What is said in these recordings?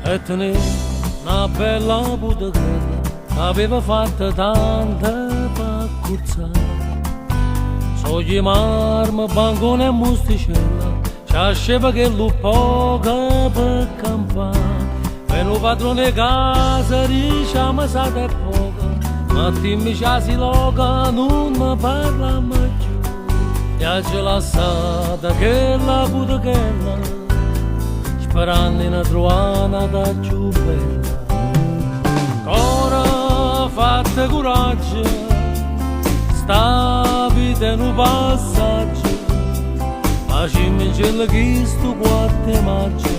e tenere una bella bottiglietta aveva fatto tanta per curzare. Sogli marmo, bancone e musticella c'asceva che lo poco per campare. Per lo padrone casa diciamo sa è poco, ma dimmi c'ha si loca non ne parla mai più. E c'è lasciata che la bottiglietta sperando in trovare una più bella. Ora fatte coraggio, sta vita in un passaggio, facciamo quello che sto quattro maggio,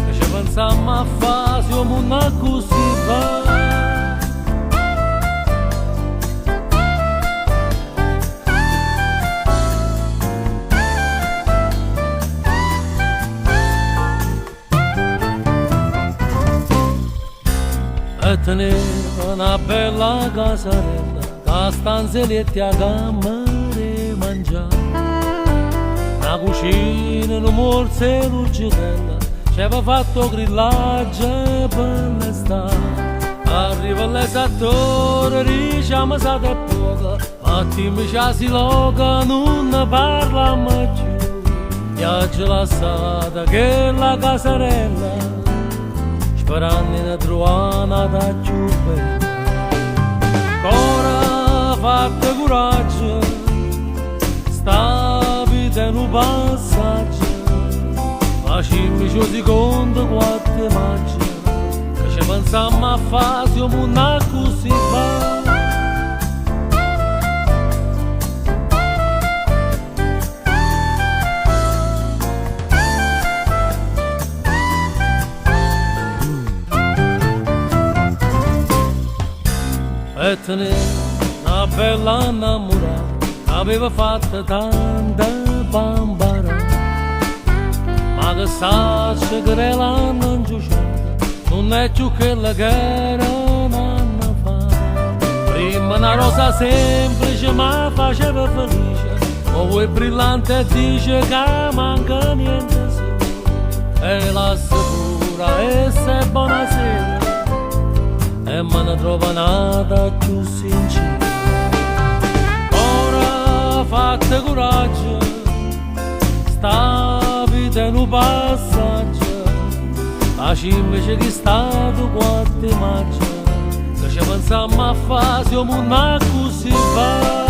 che ci pensiamo a fare se il mondo così va. E teneva una bella casarella, la stanzetta a camere mangiare, una cucina, un morso e l'uccitella, ci aveva fatto grillaggio per l'estate. Arriva l'esattore, diciamo sa è poco, ma dimmi c'ha si loca, non ne parla mai più. E c'è lasciata che la casarella sperando in trovare una più bella. Ora fatte coraggio, sta vita in un passaggio, facciamo ciò secondo quattro maggio, che ci pensiamo a fare se il mondo così va. E tenere una bella innamorata aveva fatto tanta bambara, ma che sa che l'hanno inciuciata non è più quella che era un anno fa. Prima una rosa semplice ma faceva felice, ora è brillante e dice che manca niente su. E l'assicura e se buonasera e me ne trova nata più sincera. Ora fatte coraggio, sta vita in un passaggio, facciamo che è stato quattro maggio, che ci pensiamo a fare se il mondo così va.